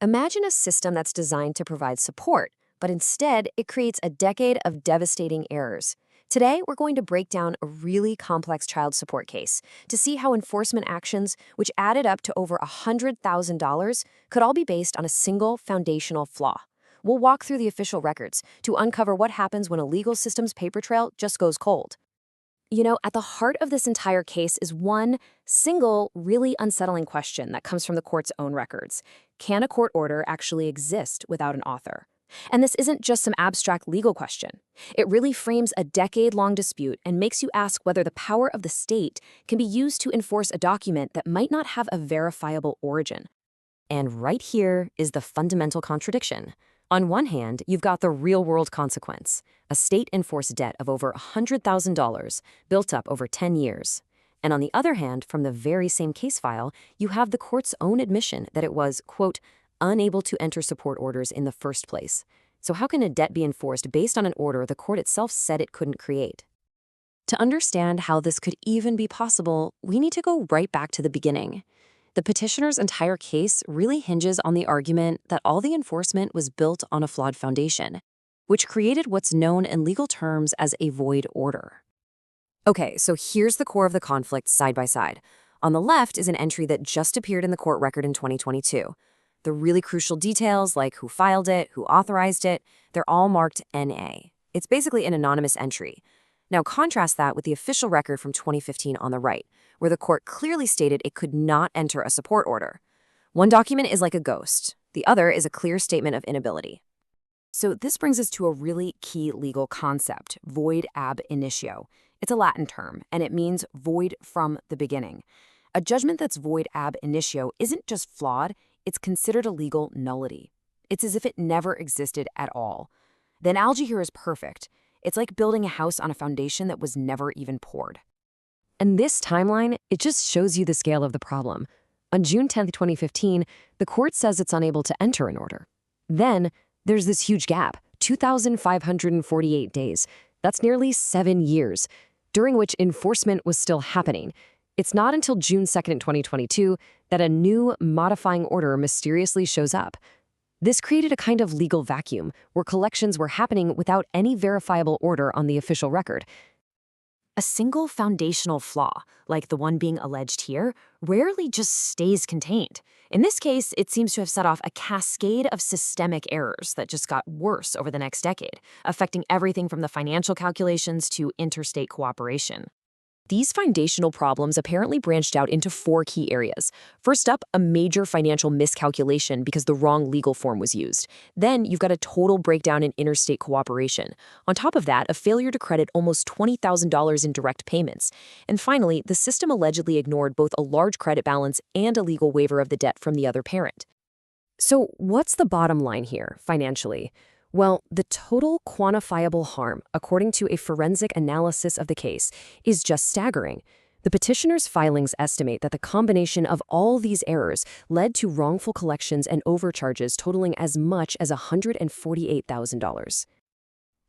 Imagine a system that's designed to provide support, but instead it creates a decade of devastating errors. Today, we're going to break down a really complex child support case to see how enforcement actions, which added up to over $100,000, could all be based on a single foundational flaw. We'll walk through the official records to uncover what happens when a legal system's paper trail just goes cold. At the heart of this entire case is one single, really unsettling question that comes from the court's own records. Can a court order actually exist without an author? And this isn't just some abstract legal question. It really frames a decade-long dispute and makes you ask whether the power of the state can be used to enforce a document that might not have a verifiable origin. And right here is the fundamental contradiction. On one hand, you've got the real-world consequence, a state-enforced debt of over $100,000 built up over 10 years. And on the other hand, from the very same case file, you have the court's own admission that it was, quote, unable to enter support orders in the first place. So how can a debt be enforced based on an order the court itself said it couldn't create? To understand how this could even be possible, we need to go right back to the beginning. The petitioner's entire case really hinges on the argument that all the enforcement was built on a flawed foundation, which created what's known in legal terms as a void order. Okay, so here's the core of the conflict side by side. On the left is an entry that just appeared in the court record in 2022. The really crucial details, like who filed it, who authorized it, they're all marked NA. It's basically an anonymous entry. Now contrast that with the official record from 2015 on the right, where the court clearly stated it could not enter a support order. One document is like a ghost. The other is a clear statement of inability. So this brings us to a really key legal concept, void ab initio. It's a Latin term, and it means void from the beginning. A judgment that's void ab initio isn't just flawed, it's considered a legal nullity. It's as if it never existed at all. The analogy here is perfect. It's like building a house on a foundation that was never even poured. And this timeline, it just shows you the scale of the problem. On June 10, 2015, the court says it's unable to enter an order. Then, there's this huge gap, 2,548 days. That's nearly 7 years, during which enforcement was still happening. It's not until June 2nd, 2022, that a new modifying order mysteriously shows up. This created a kind of legal vacuum where collections were happening without any verifiable order on the official record. A single foundational flaw, like the one being alleged here, rarely just stays contained. In this case, it seems to have set off a cascade of systemic errors that just got worse over the next decade, affecting everything from the financial calculations to interstate cooperation. These foundational problems apparently branched out into 4 key areas. First up, a major financial miscalculation because the wrong legal form was used. Then you've got a total breakdown in interstate cooperation. On top of that, a failure to credit almost $20,000 in direct payments. And finally, the system allegedly ignored both a large credit balance and a legal waiver of the debt from the other parent. So what's the bottom line here, financially? Well, the total quantifiable harm, according to a forensic analysis of the case, is just staggering. The petitioner's filings estimate that the combination of all these errors led to wrongful collections and overcharges totaling as much as $148,000.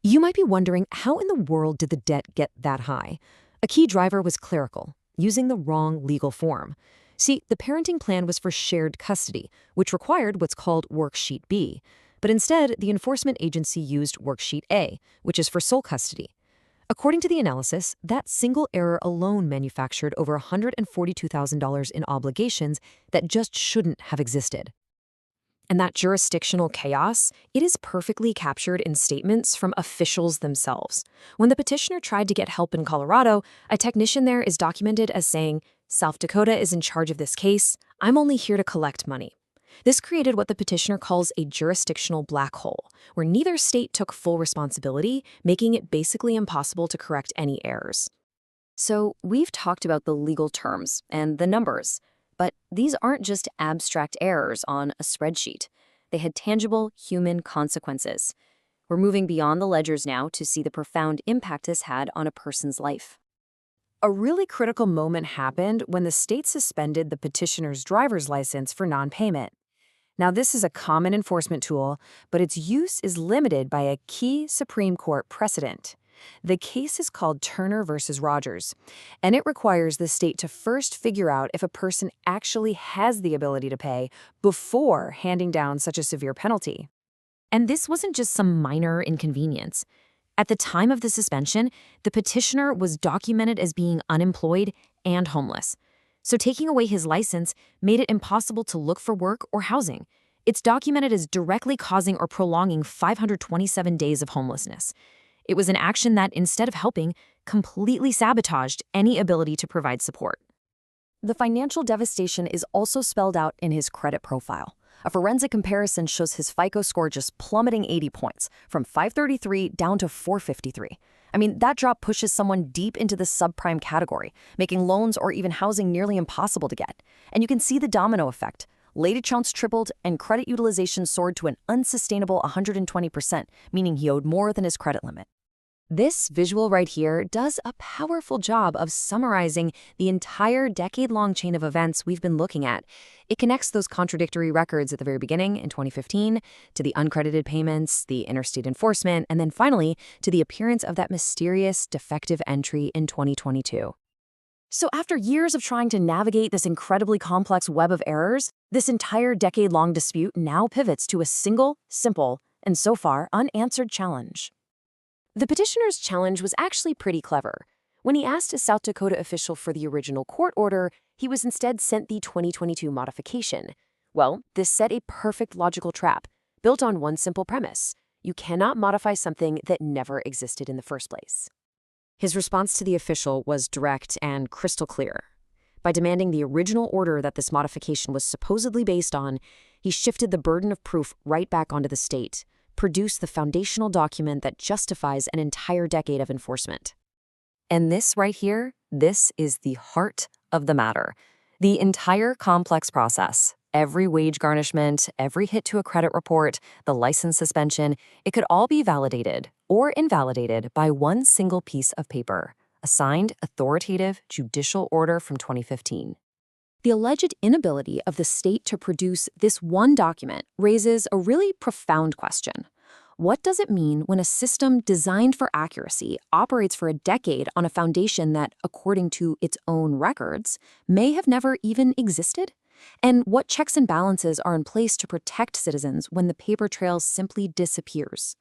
You might be wondering, how in the world did the debt get that high? A key driver was clerical, using the wrong legal form. See, the parenting plan was for shared custody, which required what's called Worksheet B. But instead, the enforcement agency used Worksheet A, which is for sole custody. According to the analysis, that single error alone manufactured over $142,000 in obligations that just shouldn't have existed. And that jurisdictional chaos, it is perfectly captured in statements from officials themselves. When the petitioner tried to get help in Colorado, a technician there is documented as saying, "South Dakota is in charge of this case. I'm only here to collect money." This created what the petitioner calls a jurisdictional black hole, where neither state took full responsibility, making it basically impossible to correct any errors. So we've talked about the legal terms and the numbers, but these aren't just abstract errors on a spreadsheet. They had tangible human consequences. We're moving beyond the ledgers now to see the profound impact this had on a person's life. A really critical moment happened when the state suspended the petitioner's driver's license for non-payment. Now, this is a common enforcement tool, but its use is limited by a key Supreme Court precedent. The case is called Turner versus Rogers, and it requires the state to first figure out if a person actually has the ability to pay before handing down such a severe penalty. And this wasn't just some minor inconvenience. At the time of the suspension, the petitioner was documented as being unemployed and homeless. So taking away his license made it impossible to look for work or housing. It's documented as directly causing or prolonging 527 days of homelessness. It was an action that, instead of helping, completely sabotaged any ability to provide support. The financial devastation is also spelled out in his credit profile. A forensic comparison shows his FICO score just plummeting 80 points, from 533 down to 453. I mean, that drop pushes someone deep into the subprime category, making loans or even housing nearly impossible to get. And you can see the domino effect. Late accounts tripled, and credit utilization soared to an unsustainable 120%, meaning he owed more than his credit limit. This visual right here does a powerful job of summarizing the entire decade-long chain of events we've been looking at. It connects those contradictory records at the very beginning in 2015 to the uncredited payments, the interstate enforcement, and then finally to the appearance of that mysterious defective entry in 2022. So after years of trying to navigate this incredibly complex web of errors, this entire decade-long dispute now pivots to a single, simple, and so far unanswered challenge. The petitioner's challenge was actually pretty clever. When he asked a South Dakota official for the original court order, he was instead sent the 2022 modification. Well, this set a perfect logical trap, built on one simple premise: you cannot modify something that never existed in the first place. His response to the official was direct and crystal clear. By demanding the original order that this modification was supposedly based on, he shifted the burden of proof right back onto the state, produced the foundational document that justifies an entire decade of enforcement. And this right here, this is the heart of the matter. The entire complex process, every wage garnishment, every hit to a credit report, the license suspension, it could all be validated or invalidated by one single piece of paper, a signed, authoritative judicial order from 2015. The alleged inability of the state to produce this one document raises a really profound question. What does it mean when a system designed for accuracy operates for a decade on a foundation that, according to its own records, may have never even existed? And what checks and balances are in place to protect citizens when the paper trail simply disappears?